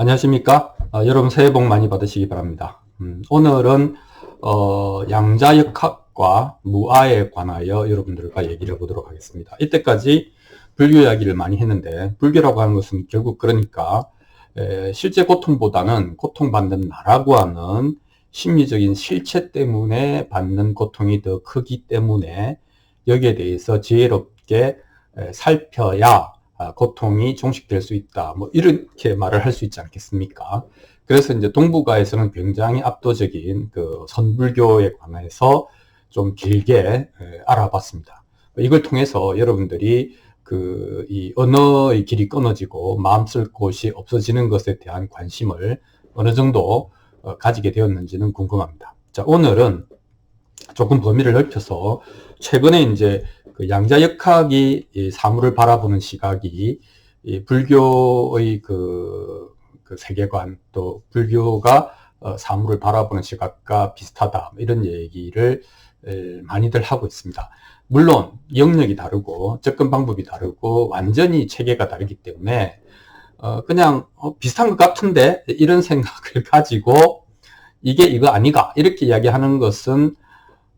안녕하십니까? 여러분 새해 복 많이 받으시기 바랍니다. 오늘은 양자역학과 무아에 관하여 여러분들과 얘기를 해보도록 하겠습니다. 이때까지 불교 이야기를 많이 했는데, 불교라고 하는 것은 결국 그러니까 실제 고통보다는 고통받는 나라고 하는 심리적인 실체 때문에 받는 고통이 더 크기 때문에 여기에 대해서 지혜롭게 살펴야 고통이 종식될 수 있다. 뭐 이렇게 말을 할 수 있지 않겠습니까? 그래서 이제 동북아에서는 굉장히 압도적인 그 선불교에 관해서 좀 길게 알아봤습니다. 이걸 통해서 여러분들이 이 언어의 길이 끊어지고 마음 쓸 곳이 없어지는 것에 대한 관심을 어느 정도 가지게 되었는지는 궁금합니다. 자, 오늘은 조금 범위를 넓혀서 최근에 이제 그 양자역학이 이 사물을 바라보는 시각이 이 불교의 그 세계관, 또 불교가 사물을 바라보는 시각과 비슷하다, 이런 얘기를 많이들 하고 있습니다. 물론 영역이 다르고 접근 방법이 다르고 완전히 체계가 다르기 때문에 그냥 비슷한 것 같은데 이런 생각을 가지고 이게 이거 아니가 이렇게 이야기하는 것은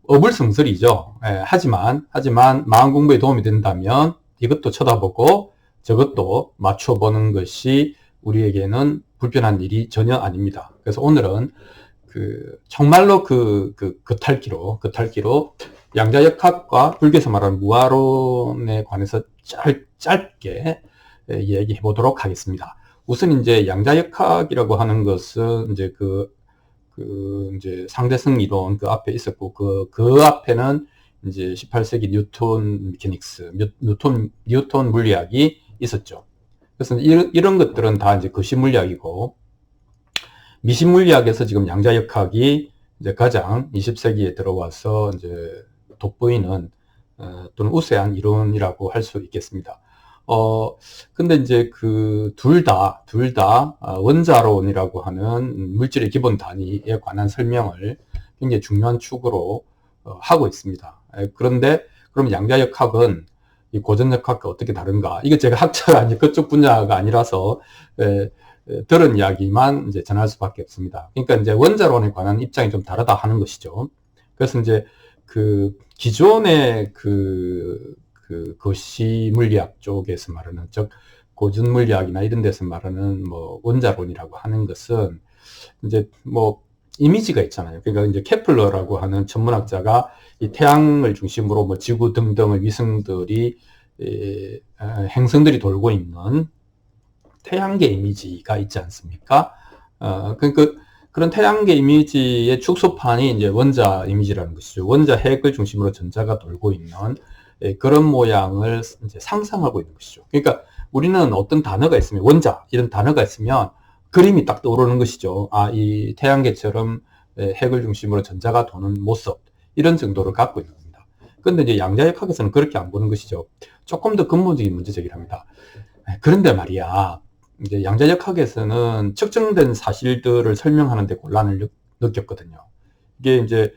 어불성설이죠. 하지만 마음 공부에 도움이 된다면 이것도 쳐다보고 저것도 맞춰보는 것이 우리에게는 불편한 일이 전혀 아닙니다. 그래서 오늘은 정말로 겉핥기로 양자역학과 불교에서 말하는 무아론에 관해서 짧게 얘기해 보도록 하겠습니다. 우선 이제 양자역학이라고 하는 것은 이제 이제 상대성 이론 그 앞에 있었고, 그 앞에는 이제 18세기 뉴턴 미케닉스, 뉴턴 물리학이 있었죠. 그래서 이런 것들은 다 이제 거시 물리학이고, 미심 물리학에서 지금 양자역학이 이제 가장 20세기에 들어와서 이제 돋보이는 또는 우세한 이론이라고 할 수 있겠습니다. 근데 이제 둘 다 원자론이라고 하는 물질의 기본 단위에 관한 설명을 굉장히 중요한 축으로 하고 있습니다. 그런데 그럼 양자역학은 이 고전역학과 어떻게 다른가? 이게 제가 학자가 아니 그쪽 분야가 아니라서 들은 이야기만 이제 전할 수밖에 없습니다. 그러니까 이제 원자론에 관한 입장이 좀 다르다 하는 것이죠. 그래서 이제 기존의 거시 물리학 쪽에서 말하는, 즉 고전 물리학이나 이런 데서 말하는 뭐 원자론이라고 하는 것은 이제 뭐 이미지가 있잖아요. 그러니까 이제 케플러라고 하는 천문학자가 이 태양을 중심으로 뭐 지구 등등의 위성들이 행성들이 돌고 있는 태양계 이미지가 있지 않습니까? 그러니까 그런 태양계 이미지의 축소판이 이제 원자 이미지라는 것이죠. 원자 핵을 중심으로 전자가 돌고 있는 그런 모양을 이제 상상하고 있는 것이죠. 그러니까 우리는 어떤 단어가 있으면, 원자 이런 단어가 있으면 그림이 딱 떠오르는 것이죠. 이 태양계처럼 핵을 중심으로 전자가 도는 모습, 이런 정도를 갖고 있는 겁니다. 그런데 이제 양자역학에서는 그렇게 안 보는 것이죠. 조금 더 근본적인 문제적이랍니다. 그런데 말이야, 이제 양자역학에서는 측정된 사실들을 설명하는 데 곤란을 느꼈거든요. 이게 이제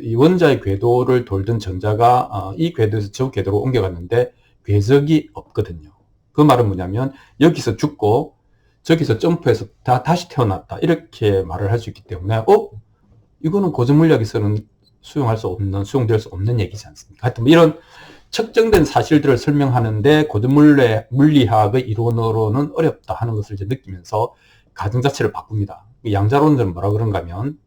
이 원자의 궤도를 돌던 전자가 이 궤도에서 저 궤도로 옮겨갔는데 궤적이 없거든요. 그 말은 뭐냐면 여기서 죽고 저기서 점프해서 다시 태어났다, 이렇게 말을 할 수 있기 때문에 이거는 고전 물리학에서는 수용될 수 없는 얘기지 않습니까? 하여튼 뭐 이런 측정된 사실들을 설명하는데 고전 물리학의 이론으로는 어렵다 하는 것을 이제 느끼면서 가정 자체를 바꿉니다. 양자론들은 뭐라 그런가 하면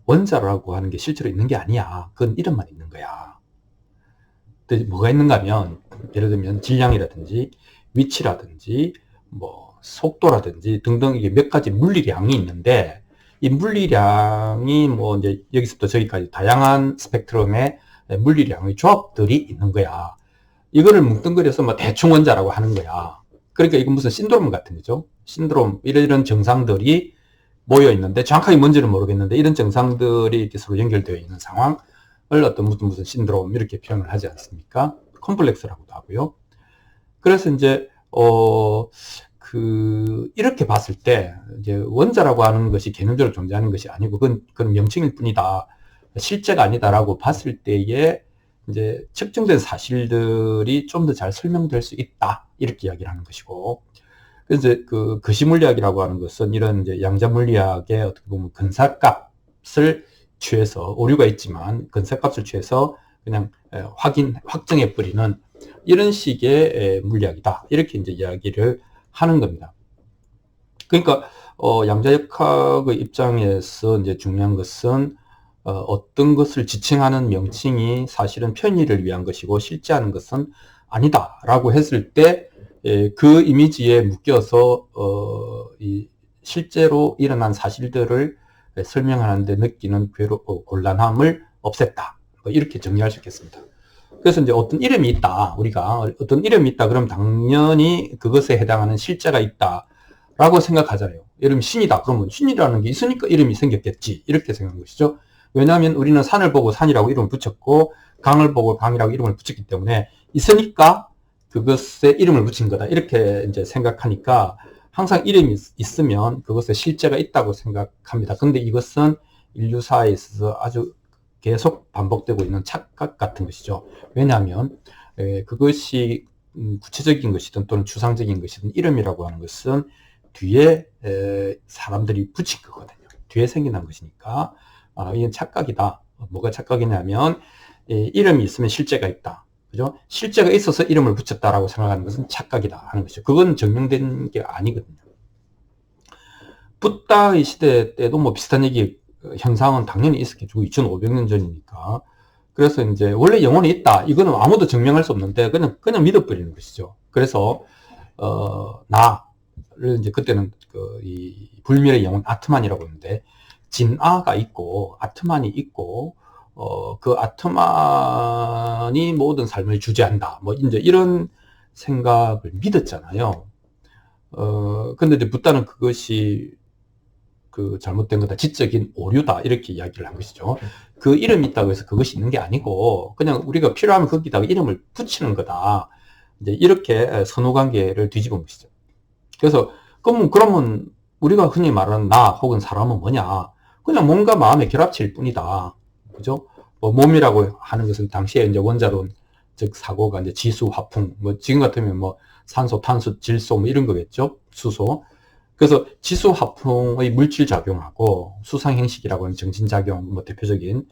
원자라고 하는 게 실제로 있는 게 아니야. 그건 이름만 있는 거야. 근데 뭐가 있는가 하면, 예를 들면 질량이라든지 위치라든지 뭐 속도라든지 등등 이게 몇 가지 물리량이 있는데, 이 물리량이 뭐 이제 여기서부터 저기까지 다양한 스펙트럼의 물리량의 조합들이 있는 거야. 이거를 뭉뚱그려서 뭐 대충 원자라고 하는 거야. 그러니까 이건 무슨 신드롬 같은 거죠. 신드롬, 이런 증상들이 모여 있는데 정확하게 뭔지는 모르겠는데 이런 증상들이 이렇게 서로 연결되어 있는 상황을 어떤 무슨 신드롬 이렇게 표현을 하지 않습니까? 컴플렉스라고도 하고요. 그래서 이제 이렇게 봤을 때 이제 원자라고 하는 것이 개념적으로 존재하는 것이 아니고 그건 명칭일 뿐이다, 실제가 아니다라고 봤을 때에 이제 측정된 사실들이 좀 더 잘 설명될 수 있다, 이렇게 이야기를 하는 것이고, 이제 그 거시물리학이라고 하는 것은 이런 이제 양자물리학의 어떻게 보면 근사값을 취해서, 오류가 있지만 근사값을 취해서 그냥 확정해 버리는 이런 식의 물리학이다. 이렇게 이제 이야기를 하는 겁니다. 그러니까 양자역학의 입장에서 이제 중요한 것은 어떤 것을 지칭하는 명칭이 사실은 편의를 위한 것이고 실제 하는 것은 아니다라고 했을 때 그 이미지에 묶여서 실제로 일어난 사실들을 설명하는데 느끼는 곤란함을 없앴다. 뭐 이렇게 정리할 수 있겠습니다. 그래서 이제 어떤 이름이 있다. 우리가 어떤 이름이 있다. 그럼 당연히 그것에 해당하는 실제가 있다라고 생각하잖아요. 이름이 신이다. 그러면 신이라는 게 있으니까 이름이 생겼겠지. 이렇게 생각하는 것이죠. 왜냐하면 우리는 산을 보고 산이라고 이름을 붙였고 강을 보고 강이라고 이름을 붙였기 때문에 있으니까 그것에 이름을 붙인 거다. 이렇게 이제 생각하니까 항상 이름이 있으면 그것에 실제가 있다고 생각합니다. 근데 이것은 인류사에 있어서 아주 계속 반복되고 있는 착각 같은 것이죠. 왜냐하면 그것이 구체적인 것이든 또는 추상적인 것이든 이름이라고 하는 것은 뒤에 사람들이 붙인 거거든요. 뒤에 생겨난 것이니까 이건 착각이다. 뭐가 착각이냐면 이름이 있으면 실제가 있다. 그죠? 실제가 있어서 이름을 붙였다라고 생각하는 것은 착각이다 하는 것이죠. 그건 증명된 게 아니거든요. 붓다의 시대 때도 뭐 비슷한 현상은 당연히 있었겠죠. 2500년 전이니까. 그래서 이제 원래 영혼이 있다. 이거는 아무도 증명할 수 없는데 그냥 믿어버리는 것이죠. 그래서 나를 이제 그때는 이 불멸의 영혼 아트만이라고 하는데 진아가 있고 아트만이 있고 그 아트만이 모든 삶을 주재한다. 뭐 이제 이런 생각을 믿었잖아요. 근데 이제 붓다는 그것이 잘못된 거다. 지적인 오류다. 이렇게 이야기를 한 것이죠. 그 이름이 있다고 해서 그것이 있는 게 아니고 그냥 우리가 필요하면 거기다가 이름을 붙이는 거다. 이제 이렇게 선후관계를 뒤집은 것이죠. 그래서 그러면 우리가 흔히 말하는 나 혹은 사람은 뭐냐? 그냥 뭔가 마음의 결합체일 뿐이다. 그죠? 뭐 몸이라고 하는 것은 당시에 이제 원자론, 즉 사고가 이제 지수, 화풍, 뭐 지금 같으면 뭐 산소, 탄소, 질소 뭐 이런 거겠죠? 수소. 그래서 지수, 화풍의 물질 작용하고 수상 형식이라고 하는 정신작용, 뭐 대표적인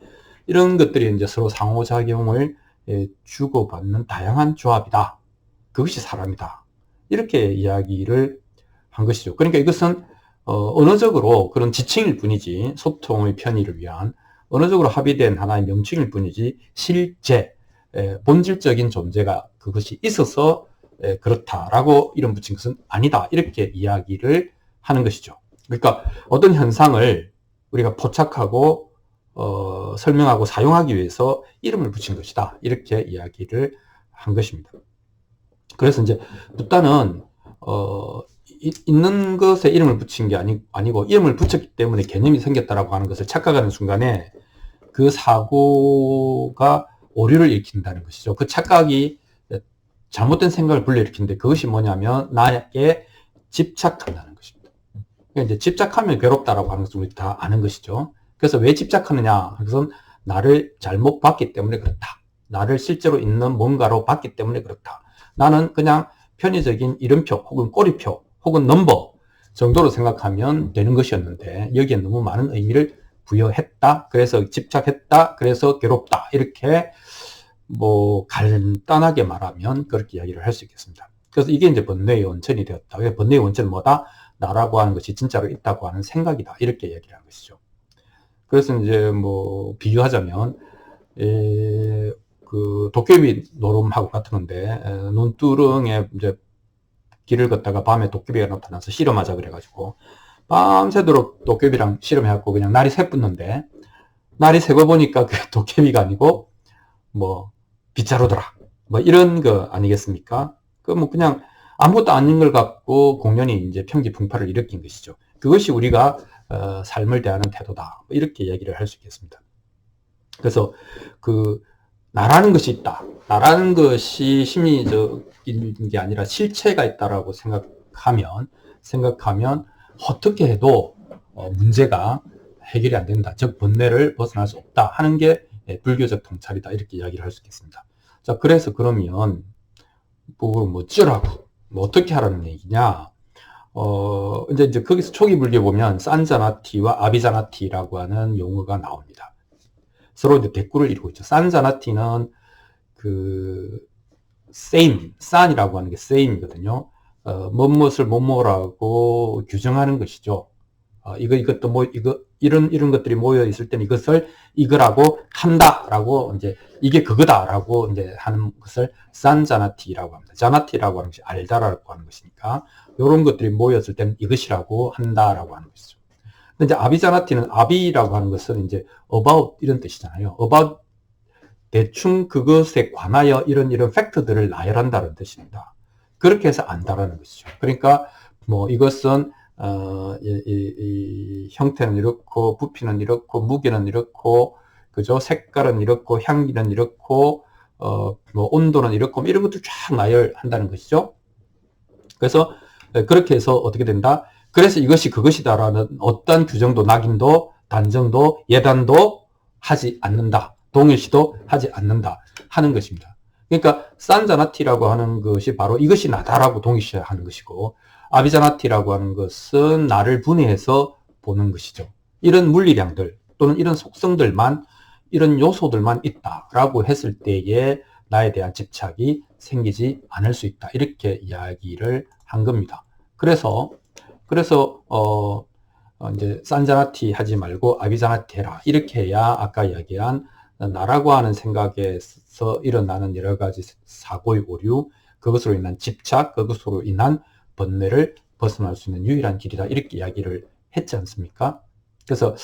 이런 것들이 이제 서로 상호작용을 주고받는 다양한 조합이다. 그것이 사람이다. 이렇게 이야기를 한 것이죠. 그러니까 이것은 언어적으로 그런 지칭일 뿐이지 소통의 편의를 위한 언어적으로 합의된 하나의 명칭일 뿐이지 실제 본질적인 존재가 그것이 있어서 그렇다라고 이름 붙인 것은 아니다. 이렇게 이야기를 하는 것이죠. 그러니까 어떤 현상을 우리가 포착하고 설명하고 사용하기 위해서 이름을 붙인 것이다. 이렇게 이야기를 한 것입니다. 그래서 이제 붓다는 있는 것에 이름을 붙인 게 아니고 이름을 붙였기 때문에 개념이 생겼다라고 하는 것을 착각하는 순간에 그 사고가 오류를 일으킨다는 것이죠. 그 착각이 잘못된 생각을 불러일으키는데 그것이 뭐냐면 나에게 집착한다는 것입니다. 그러니까 이제 집착하면 괴롭다라고 하는 것을 우리 다 아는 것이죠. 그래서 왜 집착하느냐? 그것은 나를 잘못 봤기 때문에 그렇다. 나를 실제로 있는 뭔가로 봤기 때문에 그렇다. 나는 그냥 편의적인 이름표 혹은 꼬리표 혹은 넘버 정도로 생각하면 되는 것이었는데 여기에 너무 많은 의미를 부여했다. 그래서 집착했다. 그래서 괴롭다. 이렇게 뭐 간단하게 말하면 그렇게 이야기를 할 수 있겠습니다. 그래서 이게 이제 번뇌의 원천이 되었다. 번뇌의 원천은 뭐다? 나라고 하는 것이 진짜로 있다고 하는 생각이다. 이렇게 이야기를 한 것이죠. 그래서 이제 뭐 비유하자면 그 도깨비 노름하고 같은 건데 논두렁에 이제 길을 걷다가 밤에 도깨비가 나타나서 실험하자 그래가지고 밤새도록 도깨비랑 실험해갖고 그냥 날이 새붙는데 날이 새고 보니까 그 도깨비가 아니고 뭐 빗자루더라 뭐 이런 거 아니겠습니까? 그 뭐 그냥 아무것도 아닌 걸 갖고 공연이 이제 평기풍파를 일으킨 것이죠. 그것이 우리가 삶을 대하는 태도다. 뭐 이렇게 얘기를 할 수 있겠습니다. 그래서 그 나라는 것이 있다. 나라는 것이 심리적인 게 아니라 실체가 있다라고 생각하면 어떻게 해도 문제가 해결이 안 된다. 즉 번뇌를 벗어날 수 없다 하는 게 불교적 통찰이다. 이렇게 이야기를 할 수 있겠습니다. 자, 그래서 그러면 뭐 어쩌라고 뭐 어떻게 하라는 얘기냐? 이제 거기서 초기 불교에 보면 산자나티와 아비자나티라고 하는 용어가 나옵니다. 서로 이제 대꾸를 이루고 있죠. 산자나티는 그 same, 산이라고 하는 게 same이거든요. 무엇을 뭐뭐라고 규정하는 것이죠. 이것도 뭐, 이런 것들이 모여 있을 때는 이것을 이거라고 한다라고, 이제, 이게 그거다라고 이제 하는 것을 산자나티라고 합니다. 자나티라고 하는 것이 알다라고 하는 것이니까, 이런 것들이 모였을 때는 이것이라고 한다라고 하는 것이죠. 근데 이제 아비자나티는 아비라고 하는 것은 이제 about 이런 뜻이잖아요. about 대충 그것에 관하여 이런 팩트들을 나열한다는 뜻입니다. 그렇게 해서 안다라는 것이죠. 그러니까 뭐 이것은 이 형태는 이렇고 부피는 이렇고 무게는 이렇고 그죠? 색깔은 이렇고 향기는 이렇고 뭐 온도는 이렇고 이런 것들 쫙 나열한다는 것이죠. 그래서 그렇게 해서 어떻게 된다? 그래서 이것이 그것이다라는 어떤 규정도 낙인도 단정도 예단도 하지 않는다. 동일시도 하지 않는다 하는 것입니다. 그러니까 산자나티라고 하는 것이 바로 이것이 나다라고 동일시하는 것이고 아비자나티라고 하는 것은 나를 분해해서 보는 것이죠. 이런 물리량들 또는 이런 속성들만 이런 요소들만 있다라고 했을 때에 나에 대한 집착이 생기지 않을 수 있다. 이렇게 이야기를 한 겁니다. 그래서 이제 산자나티 하지 말고 아비자나티 해라. 이렇게 해야 아까 이야기한 나라고 하는 생각에서 일어나는 여러 가지 사고의 오류, 그것으로 인한 집착, 그것으로 인한 번뇌를 벗어날 수 있는 유일한 길이다. 이렇게 이야기를 했지 않습니까? 그래서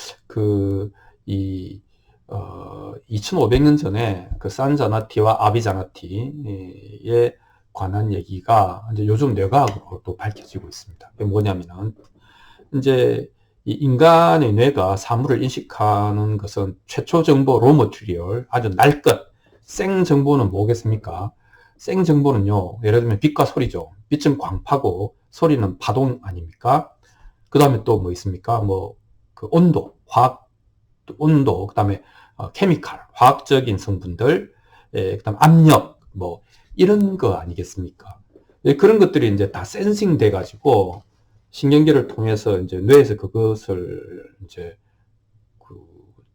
2500년 전에 그 산자나티와 아비자나티에 관한 얘기가 이제 요즘 뇌과학으로 또 밝혀지고 있습니다. 그게 뭐냐면은 이제 이 인간의 뇌가 사물을 인식하는 것은 최초 정보 로 머티리얼, 아주 날 것, 생 정보는 뭐겠습니까? 생 정보는요, 예를 들면 빛과 소리죠. 빛은 광파고 소리는 파동 아닙니까? 그 다음에 또 뭐 있습니까? 그 온도, 화학 온도, 그 다음에 케미칼, 화학적인 성분들, 그 다음에 압력, 뭐 이런 거 아니겠습니까? 그런 것들이 이제 다 센싱 돼 가지고 신경계를 통해서 이제 뇌에서 그것을 이제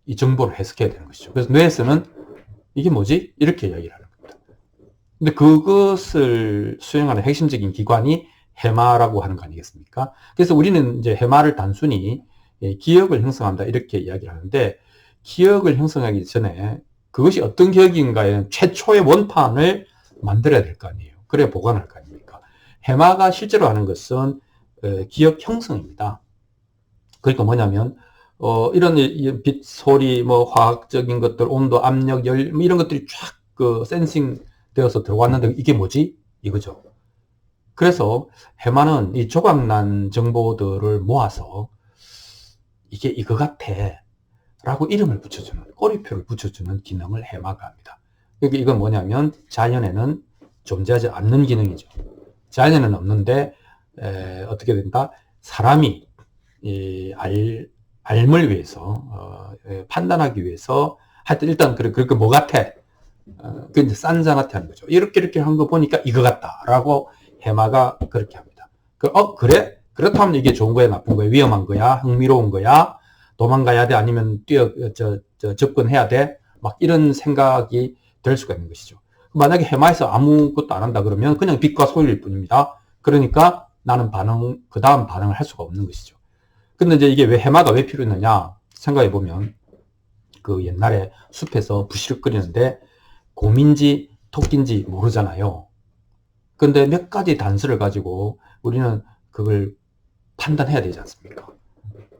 이 정보를 해석해야 되는 것이죠. 그래서 뇌에서는 이게 뭐지? 이렇게 이야기를 하는 겁니다. 근데 그것을 수행하는 핵심적인 기관이 해마라고 하는 거 아니겠습니까? 그래서 우리는 이제 해마를 단순히 기억을 형성한다 이렇게 이야기를 하는데 기억을 형성하기 전에 그것이 어떤 기억인가에 최초의 원판을 만들어야 될 거 아니에요. 그래야 보관할 거 아닙니까? 해마가 실제로 하는 것은 기억 형성입니다. 그러니까 뭐냐면 이런 빛, 소리, 뭐 화학적인 것들, 온도, 압력, 열 뭐 이런 것들이 쫙 그 센싱 되어서 들어왔는데 이게 뭐지? 이거죠. 그래서 해마는 이 조각난 정보들을 모아서 이게 이거 같아 라고 이름을 붙여주는, 꼬리표를 붙여주는 기능을 해마가 합니다. 그러니까 이건 뭐냐면 자연에는 존재하지 않는 기능이죠. 자연에는 없는데 어떻게 된다? 사람이 알을 위해서 판단하기 위해서 하여튼 일단 그렇게 뭐 같아? 그게 이제 산자나티 하는 거죠. 이렇게 한 거 보니까 이거 같다라고 해마가 그렇게 합니다. 그래? 그렇다면 이게 좋은 거야, 나쁜 거야, 위험한 거야, 흥미로운 거야, 도망가야 돼, 아니면 접근해야 돼, 막 이런 생각이 될 수가 있는 것이죠. 만약에 해마에서 아무것도 안 한다 그러면 그냥 빛과 소리일 뿐입니다. 그러니까 나는 그 다음 반응을 할 수가 없는 것이죠. 근데 이제 이게 해마가 왜 필요했느냐 생각해보면 그 옛날에 숲에서 부시럭거리는데 곰인지 토끼인지 모르잖아요. 근데 몇 가지 단서를 가지고 우리는 그걸 판단해야 되지 않습니까?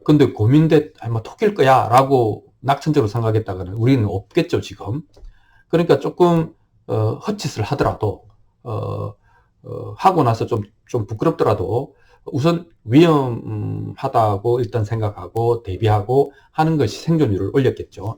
근데 곰인데 뭐 토끼일 거야 라고 낙천적으로 생각했다가는 우리는 없겠죠 지금. 그러니까 조금 헛짓을 하더라도 하고 나서 좀 부끄럽더라도 우선 위험하다고 일단 생각하고 대비하고 하는 것이 생존율을 올렸겠죠.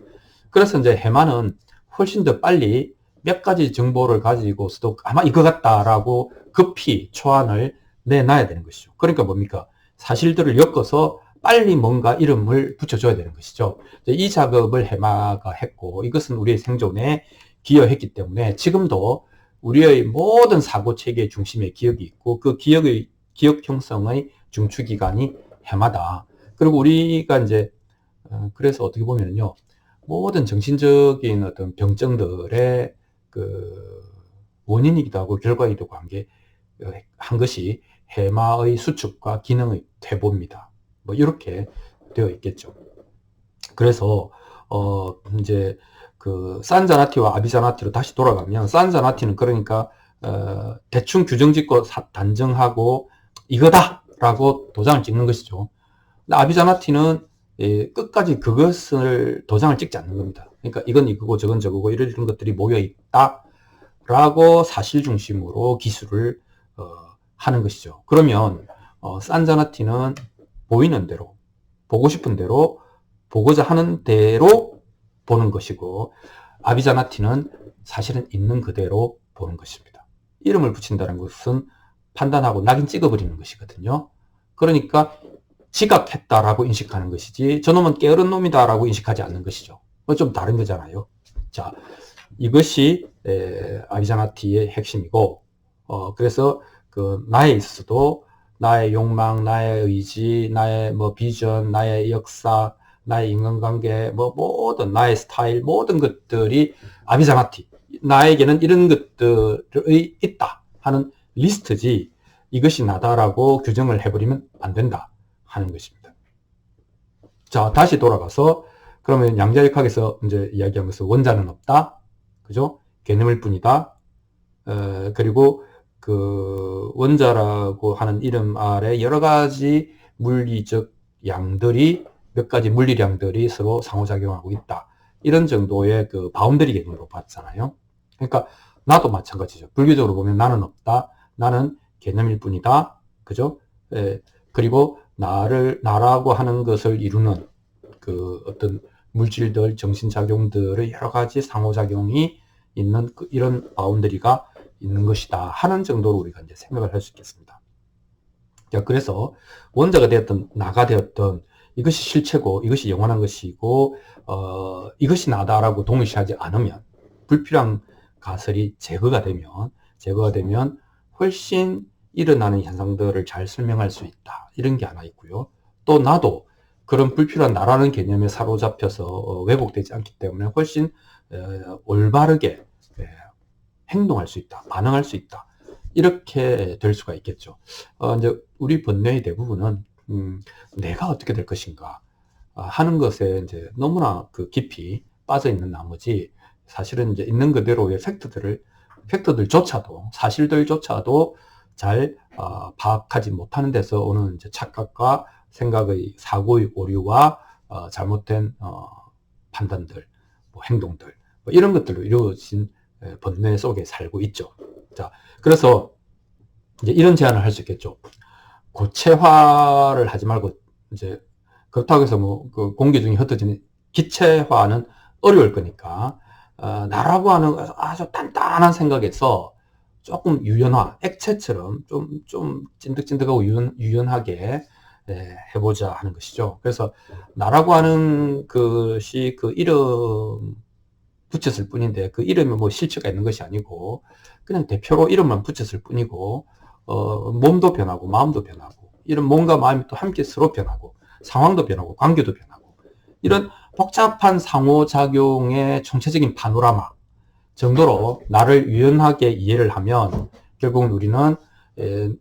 그래서 이제 해마는 훨씬 더 빨리 몇 가지 정보를 가지고서도 아마 이거 같다라고 급히 초안을 내놔야 되는 것이죠. 그러니까 뭡니까? 사실들을 엮어서 빨리 뭔가 이름을 붙여줘야 되는 것이죠. 이 작업을 해마가 했고 이것은 우리의 생존에 기여했기 때문에 지금도 우리의 모든 사고 체계의 중심에 기억이 있고 그 기억 형성의 중추기관이 해마다. 그리고 우리가 이제 그래서 어떻게 보면요, 모든 정신적인 어떤 병증들의 그 원인이기도 하고 결과이기도 한 것이 해마의 수축과 기능의 퇴보입니다. 뭐 이렇게 되어 있겠죠. 그래서 이제 그 산자나티와 아비자나티로 다시 돌아가면, 산자나티는 그러니까 대충 규정짓고 단정하고 이거다라고 도장을 찍는 것이죠. 근데 아비자나티는 끝까지 그것을 도장을 찍지 않는 겁니다. 그러니까 이건 이거고 저건 저거고 이런 것들이 모여 있다라고 사실 중심으로 기술을 하는 것이죠. 그러면 산자나티는 보이는 대로, 보고 싶은 대로, 보고자 하는 대로 보는 것이고, 아비자나티는 사실은 있는 그대로 보는 것입니다. 이름을 붙인다는 것은 판단하고 낙인 찍어버리는 것이거든요. 그러니까 지각했다라고 인식하는 것이지 저놈은 게으른 놈이다라고 인식하지 않는 것이죠. 좀 다른 거잖아요. 자, 이것이 아비자나티의 핵심이고, 그래서 그 나에 있어도 나의 욕망, 나의 의지, 나의 뭐 비전, 나의 역사, 나의 인간관계, 뭐 모든 나의 스타일, 모든 것들이 아비자나티, 나에게는 이런 것들이 있다 하는 리스트지, 이것이 나다라고 규정을 해버리면 안 된다 하는 것입니다. 자, 다시 돌아가서 그러면 양자역학에서 이제 이야기한 것은 원자는 없다, 그죠? 개념일 뿐이다. 그리고 그 원자라고 하는 이름 아래 여러 가지 물리적 양들이, 몇 가지 물리량들이 서로 상호작용하고 있다. 이런 정도의 그 바운더리 개념으로 봤잖아요. 그러니까 나도 마찬가지죠. 불교적으로 보면 나는 없다, 나는 개념일 뿐이다, 그죠? 그리고 나라고 하는 것을 이루는 그 어떤 물질들, 정신작용들의 여러 가지 상호작용이 있는 이런 바운더리가 있는 것이다 하는 정도로 우리가 이제 생각을 할 수 있겠습니다. 자, 그래서 원자가 되었던 나가 되었던 이것이 실체고 이것이 영원한 것이고 이것이 나다라고 동일시하지 않으면, 불필요한 가설이 제거가 되면 훨씬 일어나는 현상들을 잘 설명할 수 있다. 이런 게 하나 있고요. 또 나도 그런 불필요한 나라는 개념에 사로잡혀서 왜곡되지 않기 때문에 훨씬 올바르게 행동할 수 있다, 반응할 수 있다, 이렇게 될 수가 있겠죠. 이제 우리 번뇌의 대부분은 내가 어떻게 될 것인가 하는 것에 이제 너무나 그 깊이 빠져 있는 나머지, 사실은 이제 있는 그대로의 팩트들조차도, 사실들조차도 잘 파악하지 못하는 데서 오는 이제 착각과 생각의 사고의 오류와 잘못된 판단들, 뭐 행동들, 뭐 이런 것들로 이루어진 번뇌 속에 살고 있죠. 자, 그래서 이제 이런 제안을 할 수 있겠죠. 고체화를 하지 말고, 이제 그렇다고 해서 뭐 그 공기 중에 흩어지는 기체화는 어려울 거니까 나라고 하는 아주 단단한 생각에서 조금 유연화, 액체처럼 좀 찐득찐득하고 유연하게 해보자 하는 것이죠. 그래서 나라고 하는 것이 그 이름 붙였을 뿐인데, 그 이름에 뭐 실체가 있는 것이 아니고 그냥 대표로 이름만 붙였을 뿐이고, 몸도 변하고 마음도 변하고, 이런 몸과 마음이 또 함께 서로 변하고, 상황도 변하고 관계도 변하고, 이런 복잡한 상호작용의 총체적인 파노라마 정도로 나를 유연하게 이해를 하면, 결국은 우리는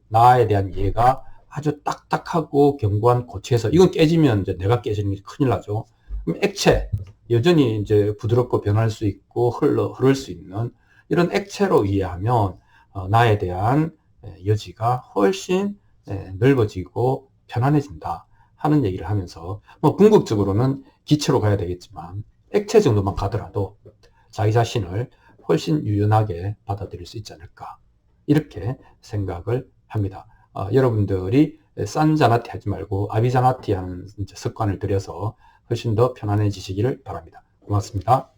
나에 대한 이해가 아주 딱딱하고 견고한 고체에서, 이건 깨지면 이제 내가 깨지는 게 큰일 나죠. 그럼 액체, 여전히 이제 부드럽고 변할 수 있고 흐를 수 있는 이런 액체로 이해하면 나에 대한 여지가 훨씬 넓어지고 편안해진다 하는 얘기를 하면서, 뭐 궁극적으로는 기체로 가야 되겠지만 액체 정도만 가더라도 자기 자신을 훨씬 유연하게 받아들일 수 있지 않을까, 이렇게 생각을 합니다. 여러분들이 산자나티 하지 말고 아비자나티 하는 습관을 들여서 훨씬 더 편안해지시기를 바랍니다. 고맙습니다.